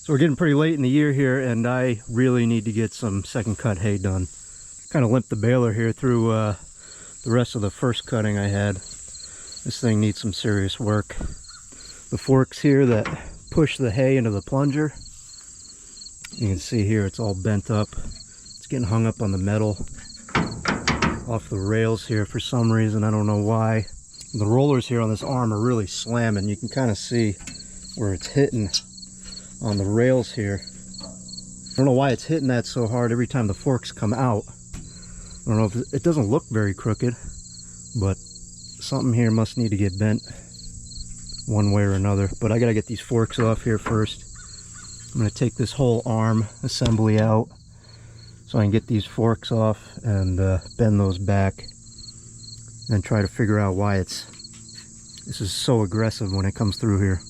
So we're getting pretty late in the year here, and I really need to get some second cut hay done. Kind of limped the baler here through the rest of the first cutting I had. This thing needs some serious work. The forks here that push the hay into the plunger, you can see here it's all bent up. It's getting hung up on the metal off the rails here for some reason. I don't know why. The rollers here on this arm are really slamming. You can kind of see where it's hitting on the rails here. I don't know why it's hitting that so hard every time the forks come out. I don't know if it doesn't look very crooked, but something here must need to get bent one way or another. But I gotta get these forks off here first. I'm gonna take this whole arm assembly out so I can get these forks off and bend those back, and try to figure out why this is so aggressive when it comes through here.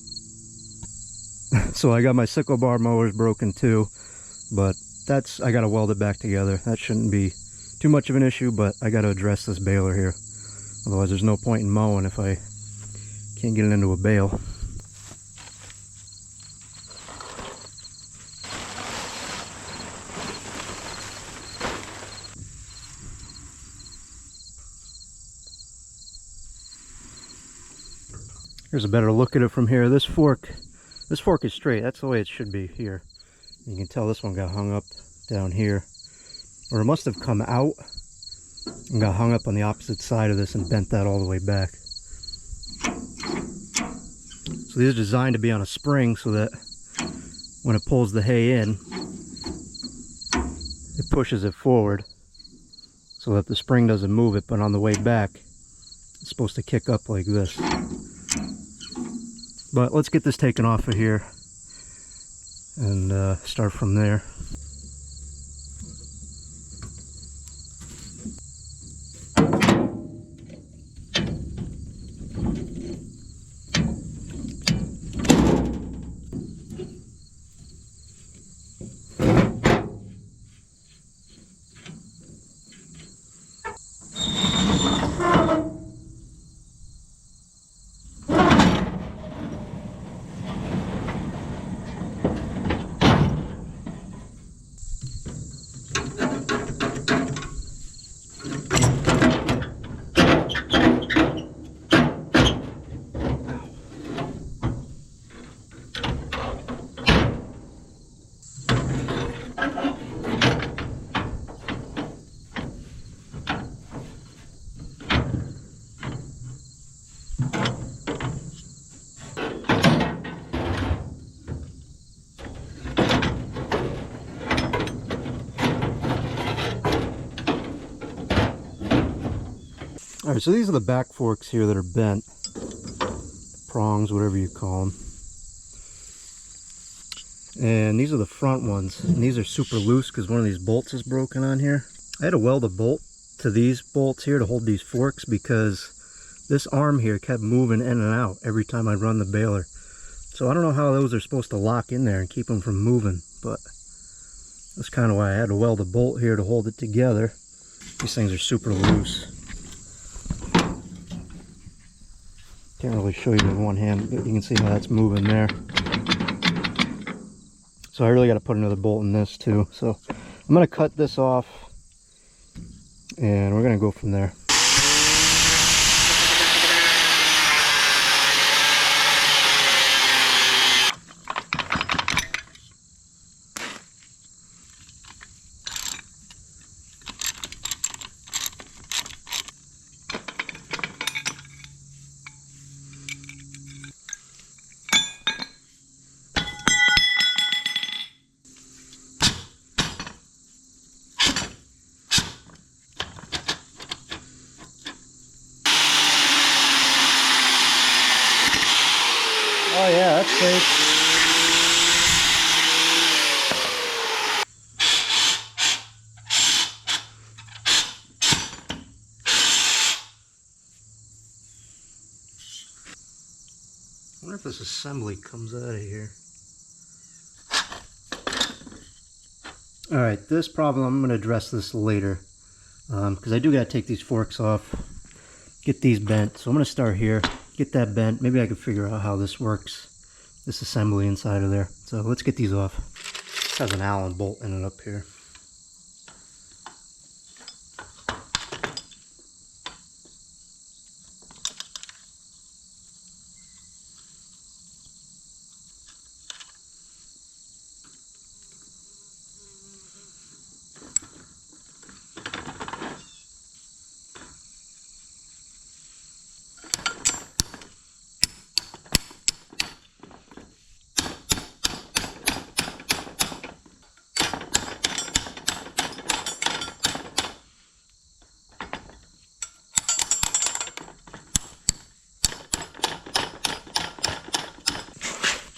So I got my sickle bar mowers broken too, but I gotta weld it back together. That shouldn't be too much of an issue, but I gotta address this baler here. Otherwise there's no point in mowing if I can't get it into a bale. Here's a better look at it from here. This fork is straight. That's the way it should be here. You can tell this one got hung up down here, or it must have come out and got hung up on the opposite side of this and bent that all the way back. So these are designed to be on a spring so that when it pulls the hay in, it pushes it forward so that the spring doesn't move it, but on the way back it's supposed to kick up like this. But let's get this taken off of here and start from there. Alright, so these are the back forks here that are bent. Prongs, whatever you call them. And these are the front ones. And these are super loose because one of these bolts is broken on here. I had to weld a bolt to these bolts here to hold these forks because this arm here kept moving in and out every time I run the baler. So I don't know how those are supposed to lock in there and keep them from moving, but that's kind of why I had to weld a bolt here to hold it together. These things are super loose. Can't really show you with one hand, but you can see how that's moving there. So I really got to put another bolt in this too. So I'm going to cut this off and we're going to go from there. Oh yeah, that's safe. I wonder if this assembly comes out of here. Alright, this problem, I'm going to address this later. Because I do got to take these forks off, get these bent. So I'm going to start here, get that bent. Maybe I can figure out how this works disassembly inside of there. So let's get these off. This has an Allen bolt in it up here.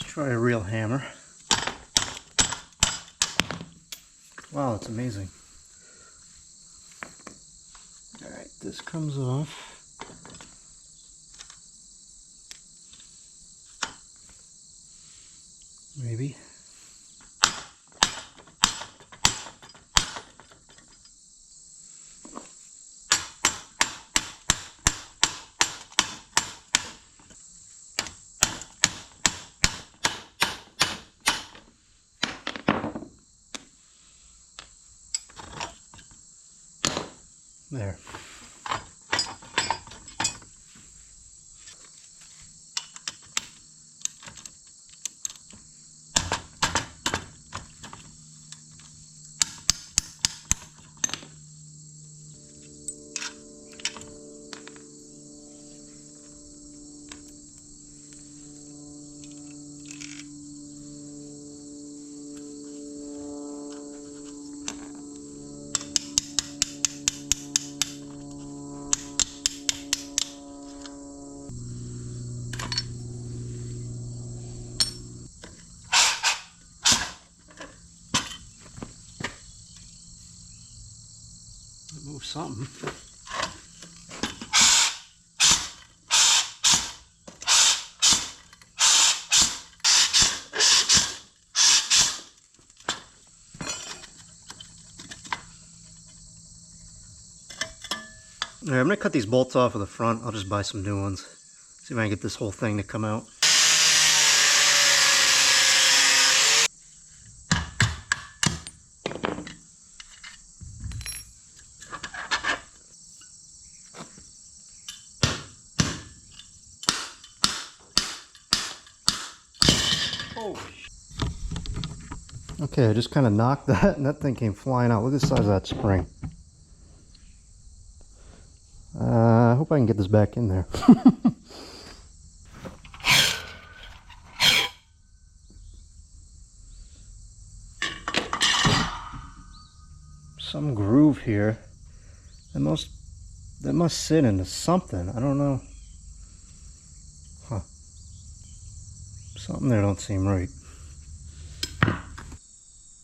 Try a real hammer. Wow, that's amazing. Alright, this comes off. Maybe. There. Move something. Alright, I'm going to cut these bolts off of the front. I'll just buy some new ones. See if I can get this whole thing to come out. Okay, I just kind of knocked that and that thing came flying out. Look at the size of that spring. I hope I can get this back in there. Some groove here. That must sit into something. I don't know. Huh. Something there don't seem right.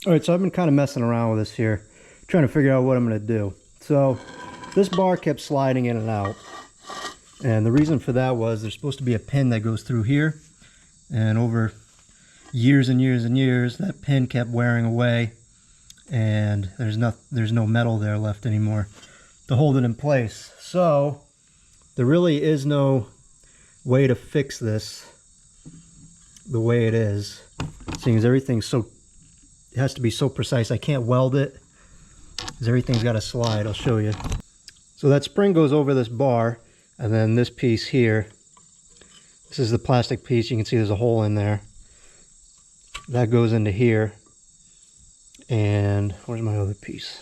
Alright, so I've been kind of messing around with this here, trying to figure out what I'm going to do. So this bar kept sliding in and out, and the reason for that was there's supposed to be a pin that goes through here, and over years and years and years that pin kept wearing away, and there's no metal there left anymore to hold it in place. So there really is no way to fix this the way it is, seeing as everything's so, it has to be so precise. I can't weld it because everything's got to slide. I'll show you. So that spring goes over this bar, and then this piece here, this is the plastic piece. You can see there's a hole in there. That goes into here. And where's my other piece?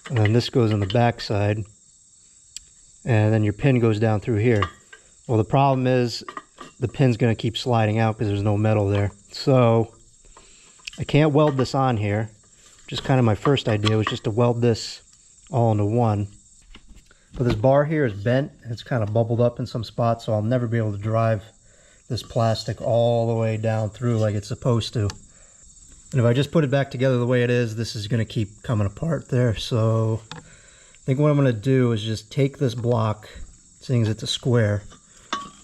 And then this goes on the back side, and then your pin goes down through here. Well, the problem is the pin's going to keep sliding out because there's no metal there. So I can't weld this on here, which is kind of my first idea, was just to weld this all into one. But this bar here is bent, and it's kind of bubbled up in some spots, so I'll never be able to drive this plastic all the way down through like it's supposed to. And if I just put it back together the way it is, this is going to keep coming apart there. So I think what I'm going to do is just take this block, seeing as it's a square,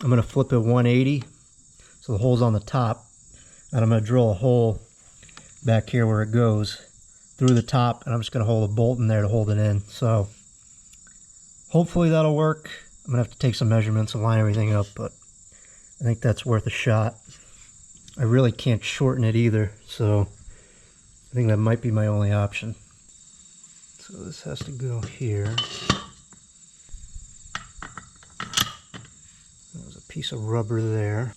I'm going to flip it 180 so the hole's on the top, and I'm going to drill a hole back here where it goes through the top, and I'm just going to hold a bolt in there to hold it in. So Hopefully that'll work. I'm gonna have to take some measurements and line everything up, but I think that's worth a shot. I really can't shorten it either, so I think that might be my only option. So this has to go here. There's a piece of rubber there.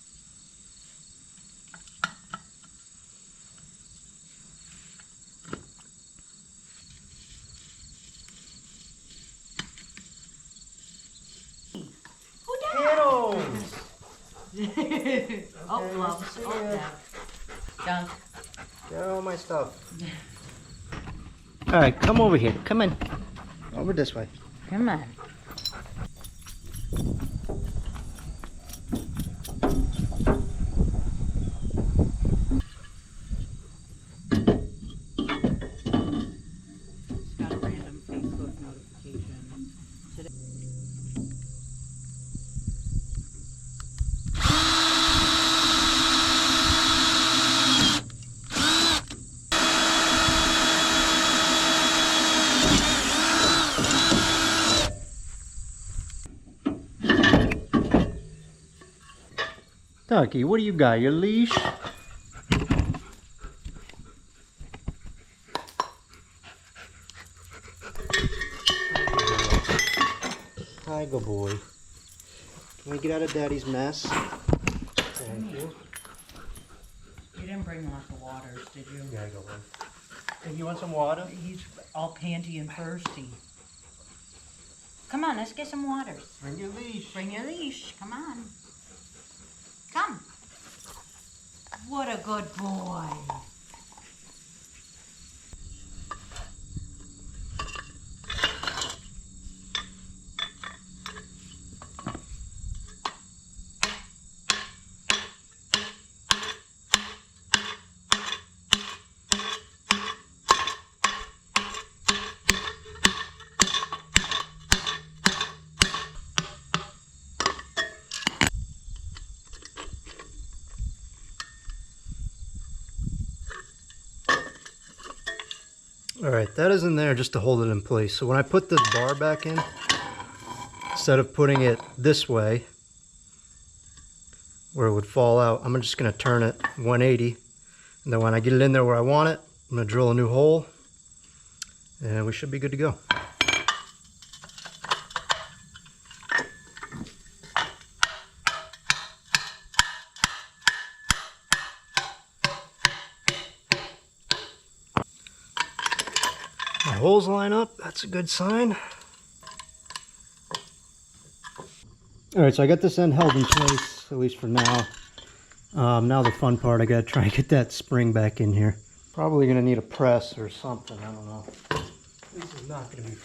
Oh, gloves. Oh, yeah. Done. Get all my stuff. All right, come over here. Come in. Over this way. Come on. Got a random Facebook notification today. Ducky, what do you got? Your leash? Hi, good boy. Can we get out of Daddy's mess? Thank you. You didn't bring lots of waters, did you? Yeah, go away. Hey, you want some water? He's all panty and thirsty. Come on, let's get some waters. Bring your leash. Bring your leash. Come on. Come. What a good boy. Alright, that is in there just to hold it in place. So when I put this bar back in, instead of putting it this way, where it would fall out, I'm just going to turn it 180. And then when I get it in there where I want it, I'm going to drill a new hole. And we should be good to go. My holes line up, that's a good sign. Alright, so I got this end held in place, at least for now. Now the fun part, I gotta try and get that spring back in here. Probably gonna need a press or something, I don't know. This is not gonna be...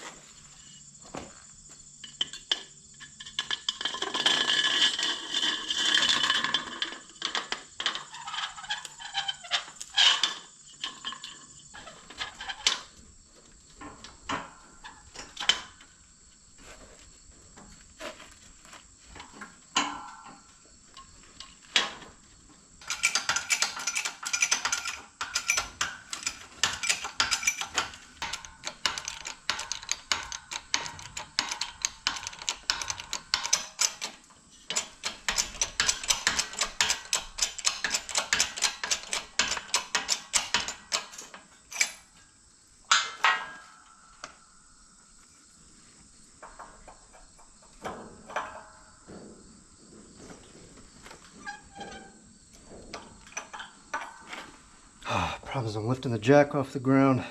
Problem is I'm lifting the jack off the ground.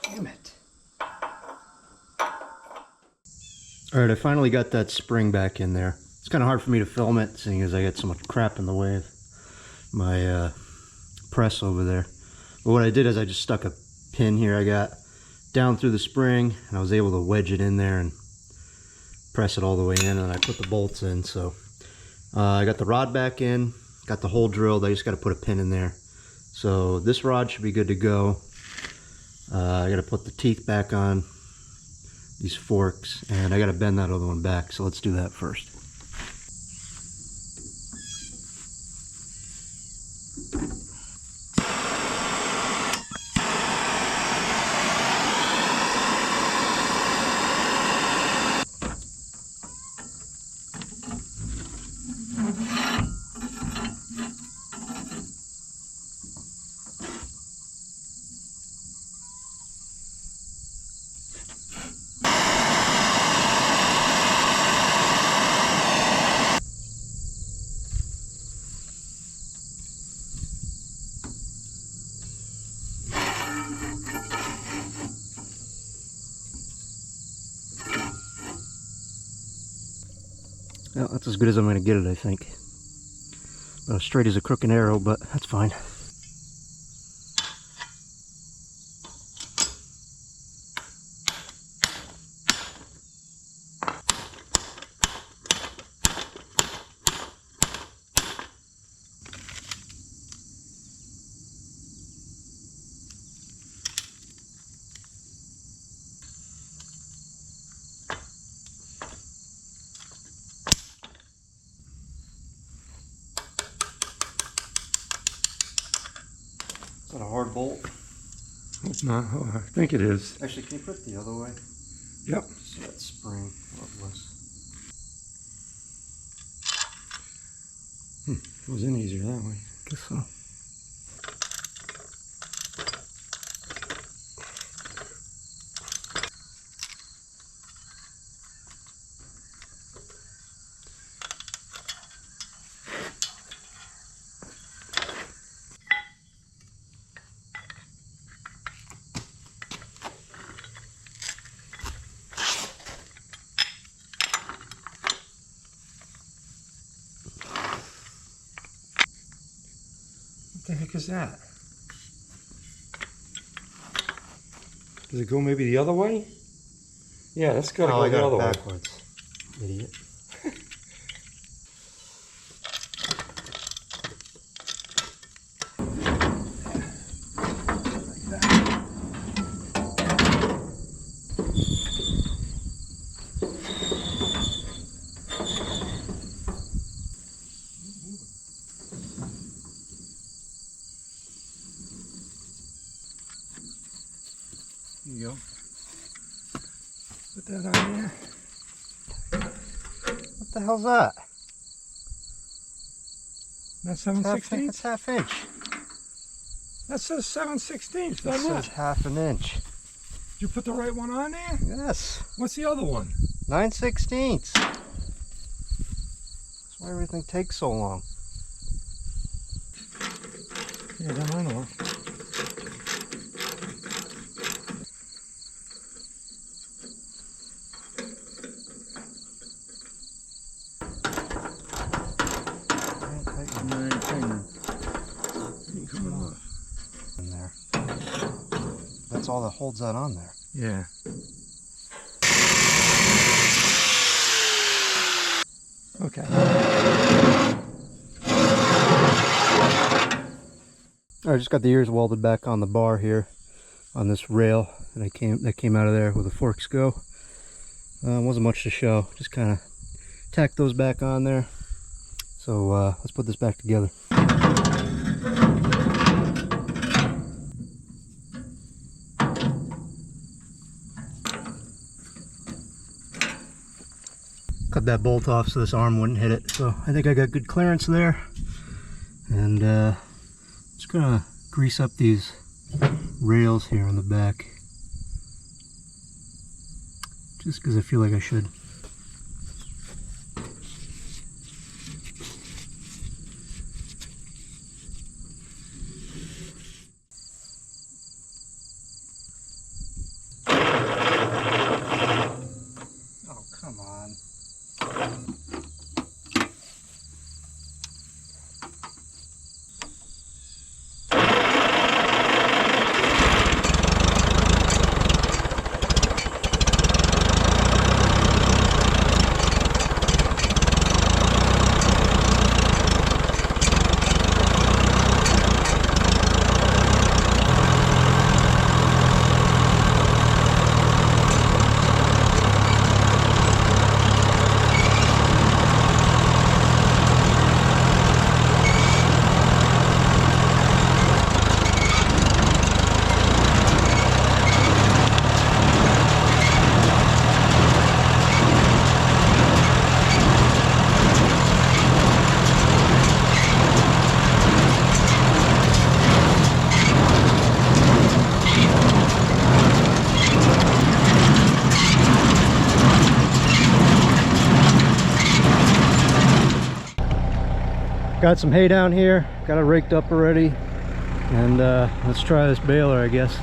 Damn it. Alright, I finally got that spring back in there. It's kind of hard for me to film it, seeing as I got so much crap in the way of my press over there. But what I did is I just stuck a pin here I got down through the spring, and I was able to wedge it in there and press it all the way in, and I put the bolts in. So I got the rod back in. Got the hole drilled, I just got to put a pin in there. So this rod should be good to go. I got to put the teeth back on these forks, and I got to bend that other one back. So let's do that first. Well, that's as good as I'm going to get it, I think. About as straight as a crooked arrow, but that's fine. Is that a hard bolt? Hope not. Oh, I think it is. Actually, can you put it the other way? Yep. See that spring. What it was. Goes in easier that way. I guess so. What the heck is that? Does it go maybe the other way? Yeah, that's gotta go the other way. Backwards. Idiot. There you go. Put that on there. What the hell's that? That's It's 7/16. half inch. That says 7/16. This Doesn't says it? half an inch. Did you put the right one on there? Yes. What's the other one? 9/16. That's why everything takes so long. Yeah, then I know. In there. That's all that holds that on there. Yeah. Okay. I just got the ears welded back on the bar here on this rail that came out of there where the forks go. Wasn't much to show. Just kind of tacked those back on there. So let's put this back together. Cut that bolt off so this arm wouldn't hit it. So I think I got good clearance there. And just gonna grease up these rails here on the back. Just because I feel like I should. Oh, come on. Got some hay down here, got it raked up already, and let's try this baler, I guess.